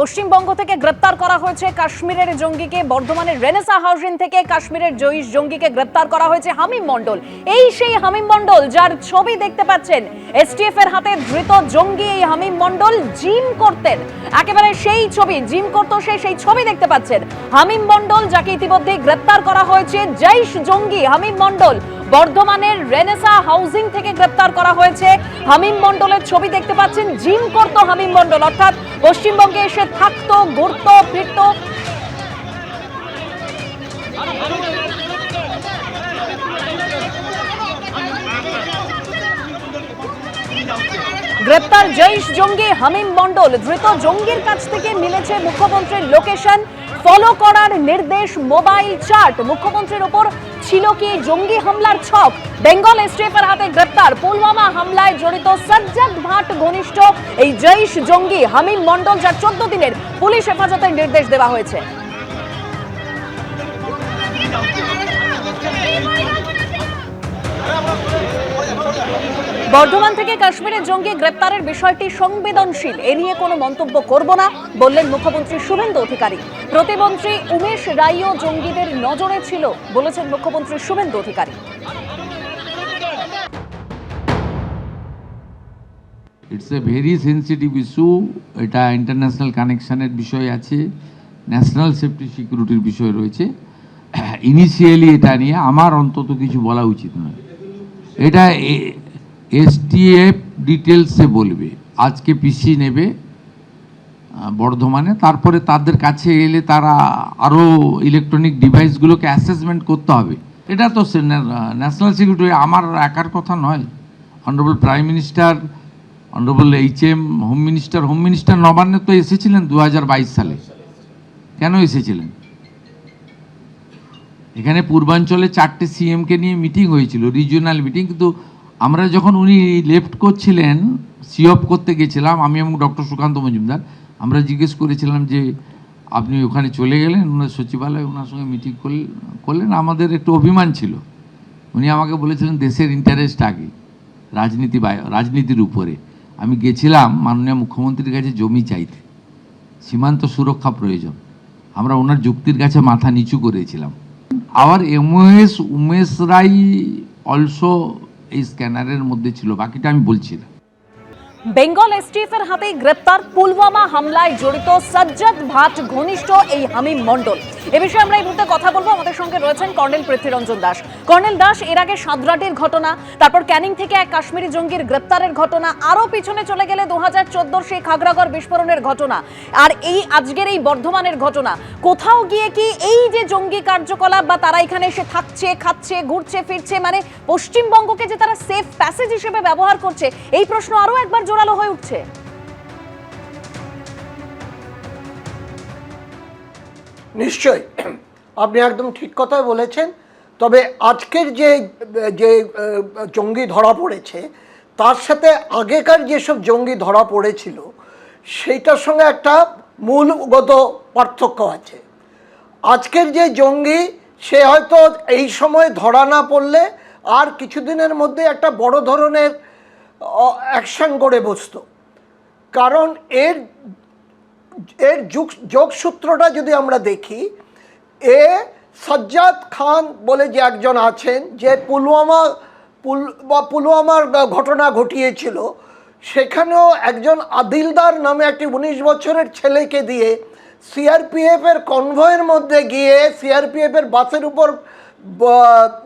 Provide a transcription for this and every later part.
পশ্চিমবঙ্গ থেকে গ্রেপ্তার করা হয়েছে কাশ্মীরের জঙ্গিকে। বর্ধমানের রেনেসা হাউজিং থেকে কাশ্মীরের জয়ীশ জঙ্গিকে গ্রেপ্তার করা হয়েছে হামিম মণ্ডল। এই সেই হামিম মণ্ডল যার ছবি দেখতে পাচ্ছেন। এসটিএফ এর হাতে ধৃত জঙ্গি এই হামিম মণ্ডল জিম করতেন, একেবারে সেই ছবি, জিম করতো সেই ছবি দেখতে পাচ্ছেন। হামিম মণ্ডল যাকে ইতিমধ্যে গ্রেপ্তার করা হয়েছে, জয়ীশ জঙ্গি হামিম মণ্ডল বর্ধমানের রেনেসা হাউজিং থেকে গ্রেপ্তার করা হয়েছে। হামিম মণ্ডলের ছবি দেখতে পাচ্ছেন। জিম করতো হামিম মণ্ডল, অর্থাৎ পশ্চিমবঙ্গে এসে থাকতো, ঘুরতো ফিরতো। গ্রেপ্তার জয়ীশ জঙ্গি হামিম মণ্ডল। ধৃত জঙ্গির কাছ থেকে মিলেছে মুখ্যমন্ত্রীর লোকেশন, ফলো করার নির্দেশ, মোবাইল চার্ট। মুখ্যমন্ত্রীর উপর ছিল কি জঙ্গি হামলার ছক? বেঙ্গল এসটিএফ এর হাতে গ্রেপ্তার পুলওয়ামা হামলায় জড়িত সাজ্জাদ ভাট ঘনিষ্ঠ এই জয়ীশ জঙ্গি হামিম মণ্ডল, যার 14 দিনের পুলিশ হেফাজতের নির্দেশ দেওয়া হয়েছে। বর্ধমান থেকে কাশ্মীরের জঙ্গি গ্রেপ্তারের বিষয়টি সংবেদনশীল, এ নিয়ে কোনো মন্তব্য করব না বললেন মুখ্যমন্ত্রী শুভেন্দু অধিকারী। প্রতিমন্ত্রী উমেশ রায়ও জঙ্গিদের নজরে ছিল বলেছেন মুখ্যমন্ত্রী Suvendu Adhikari. It's a very sensitive issue. এটা ইন্টারন্যাশনাল কানেকশনের বিষয় আছে, ন্যাশনাল সেফটি সিকিউরিটির বিষয় রয়েছে। ইনিশিয়ালি এটা নিয়ে আমার অন্তত কিছু বলা উচিত নয়। এটা এসটিএফ ডিটেলসে বলবে। আজকে পিসি নেবে বর্ধমানে, তারপরে তাদের কাছে এলে তারা আরও ইলেকট্রনিক ডিভাইসগুলোকে অ্যাসেসমেন্ট করতে হবে। এটা তো ন্যাশনাল সিকিউরিটি আমার একার কথা নয়। Honourable prime minister, honourable HM home minister নবান্নে তো এসেছিলেন 2022 সালে। কেন এসেছিলেন? এখানে পূর্বাঞ্চলে 4টে CMকে নিয়ে মিটিং হয়েছিল, রিজিওনাল মিটিং। কিন্তু আমরা যখন উনি লেফট করছিলেন, সিঅপ করতে গেছিলাম আমি এবং ডক্টর সুকান্ত মজুমদার, আমরা জিজ্ঞেস করেছিলাম যে আপনি ওখানে চলে গেলেন, ওনার সচিবালয়, ওনার সঙ্গে মিটিং করলেন। আমাদের একটু অভিমান ছিল। উনি আমাকে বলেছিলেন দেশের ইন্টারেস্ট আগে, রাজনীতির উপরে। আমি গেছিলাম মাননীয় মুখ্যমন্ত্রীর কাছে জমি চাইতে, সীমান্ত সুরক্ষা প্রয়োজন। আমরা ওনার যুক্তির কাছে মাথা নিচু করেছিলাম। আবার উমেশ রায় অলসো এই স্ক্যানারের মধ্যে ছিল, বাকিটা আমি বলছি না। বেঙ্গল এসটিএফ এর হাতে গ্রেপ্তার পুলওয়ামা হামলায় জড়িত সাজ্জাদ ভাট ঘনিষ্ঠ এই হামিম মণ্ডল। এ বিষয়ে আমরা এই মুহূর্তে কথা বলবো। আমাদের সঙ্গে রয়েছেন কর্নেল পৃথ্বীরঞ্জন দাস। কর্নেল দাস, এর আগে সাদরাটির ঘটনা, তারপর ক্যানিং থেকে এক কাশ্মীরি জঙ্গির গ্রেপ্তারের ঘটনা, আরো পিছনে চলে গেলে 2014 সেই খাগড়াগড় বিস্ফোরণের ঘটনা, আর এই আজকের এই বর্ধমানের ঘটনা। কোথাও গিয়ে কি এই যে জঙ্গি কার্যকলাপ বা তারা এখানে এসে থাকছে, খাচ্ছে, ঘুরছে ফিরছে, মানে পশ্চিমবঙ্গকে যে তারা সেফ প্যাসেজ হিসেবে ব্যবহার করছে, এই প্রশ্ন আরো একবার জোরালো হয়ে উঠছে। নিশ্চয়ই, আপনি একদম ঠিক কথাই বলেছেন। তবে আজকের যে জঙ্গি ধরা পড়েছে, তার সাথে আগেকার যেসব জঙ্গি ধরা পড়েছিল সেইটার সঙ্গে একটা মূলগত পার্থক্য আছে। আজকের যে জঙ্গি, সে হয়তো এই সময় ধরা না পড়লে আর কিছুদিনের মধ্যে একটা বড় ধরনের অ্যাকশন করে বসতো। কারণ এর যোগসূত্রটা যদি আমরা দেখি, সাজ্জাদ খান বলে যে একজন আছেন, যে পুলওয়ামার ঘটনা ঘটিয়েছিল, সেখানেও একজন আদিলদার নামে একটি 19 বছরের ছেলেকে দিয়ে সিআরপিএফের কনভয়ের মধ্যে গিয়ে সিআরপিএফের বাসের উপর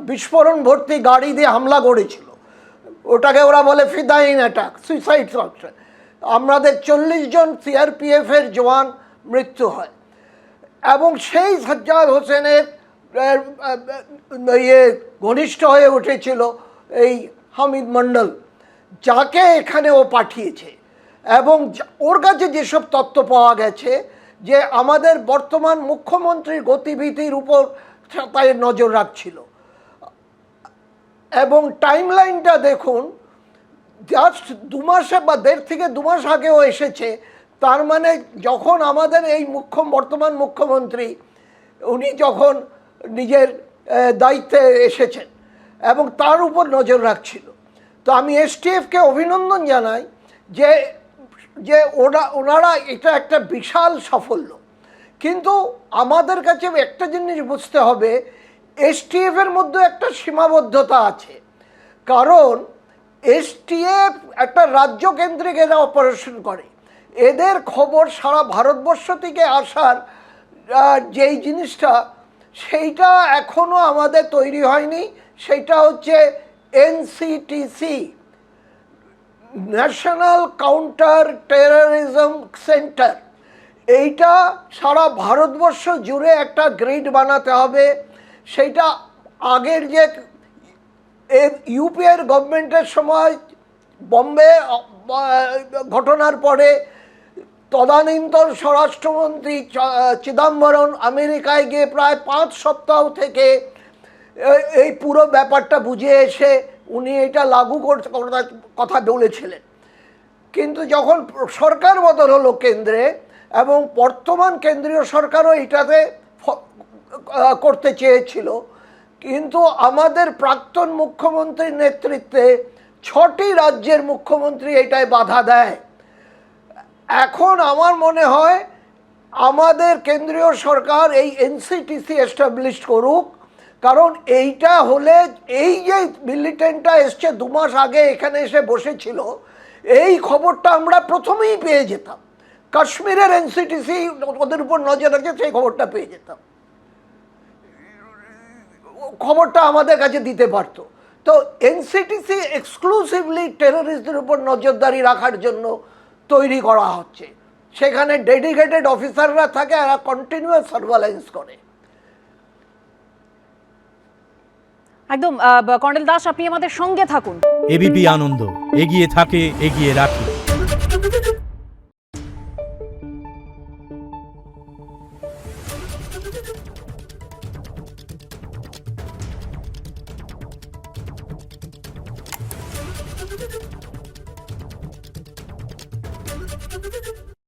বিস্ফোরণ ভর্তি গাড়ি দিয়ে হামলা করেছিল। ওটাকে ওরা বলে ফিদাইন অ্যাটাক, সুইসাইড অ্যাটাক। আমাদের 40 জন সিআরপিএফের জওয়ান মৃত্যু হয়। এবং সেই সাজ্জাদ হোসেনের ঘনিষ্ঠ হয়ে উঠেছিল এই হামিদ মণ্ডল, যাকে এখানে ও পাঠিয়েছে। এবং ওর কাছে যেসব তথ্য পাওয়া গেছে, যে আমাদের বর্তমান মুখ্যমন্ত্রীর গতিবিধির উপর তাই নজর রাখছিল। এবং টাইমলাইনটা দেখুন, জাস্ট 2 মাসে বা 1.5 থেকে 2 মাস আগেও এসেছে। তার মানে যখন আমাদের এই বর্তমান মুখ্যমন্ত্রী উনি যখন নিজের দায়িত্বে এসেছেন এবং তার উপর নজর রাখছিল। তো আমি এসটিএফকে অভিনন্দন জানাই যে যে ওনারা এটা একটা বিশাল সাফল্য, কিন্তু আমাদের কাছে একটা জিনিস বুঝতে হবে, এসটিএফ এর মধ্যে একটা সীমাবদ্ধতা আছে। কারণ এসটিএফ একটা রাজ্য কেন্দ্রিক এরা অপারেশন করে, এদের খবর সারা ভারতবর্ষ থেকে আসার যেই জিনিসটা সেইটা এখনো আমাদের তৈরি হয়নি। সেইটা হচ্ছে এনসিটিসি, ন্যাশনাল কাউন্টার টেররিজম সেন্টার। এইটা সারা ভারতবর্ষ জুড়ে একটা গ্রিড বানাতে হবে। সেইটা আগের যে ইউপিএর গভর্নমেন্টের সময় বম্বে ঘটনার পরে তদানীন্তন স্বরাষ্ট্রমন্ত্রী চিদম্বরম আমেরিকায় গিয়ে প্রায় 5 সপ্তাহ থেকে এই পুরো ব্যাপারটা বুঝে এসে উনি এটা লাগু করতে কথা বলেছিলেন। কিন্তু যখন সরকার বদল হলো কেন্দ্রে, এবং বর্তমান কেন্দ্রীয় সরকারও এটাতে করতে চেয়েছিল, কিন্তু আমাদের প্রাক্তন মুখ্যমন্ত্রীর নেতৃত্বে 6টি রাজ্যের মুখ্যমন্ত্রী এটায় বাধা দেয়। এখন আমার মনে হয় আমাদের কেন্দ্রীয় সরকার এই এনসিটিসি এস্টাবলিশ করুক, কারণ এইটা হলে এই যে মিলিটেন্টটা এসছে 2 মাস আগে এখানে এসে বসেছিল, এই খবরটা আমরা প্রথমেই পেয়ে যেতাম। কাশ্মীরের এনসিটিসি ওদের উপর নজর রাখছে, সেই খবরটা পেয়ে যেতাম, খবরটা আমাদের কাছে দিতে পারতো। তো এনসিটিসি এক্সক্লুসিভলি টেররিস্টদের উপর নজরদারি রাখার জন্য তৈরি করা হচ্ছে। সেখানে ডেডিকেটেড অফিসাররা থাকে, এরা কন্টিনিউয়াস সার্ভেলেন্স করে। একদম কর্নেল দাস, আপনি আমাদের সঙ্গে থাকুন। এবিপি আনন্দ, এগিয়ে থাকে, এগিয়ে রাখে।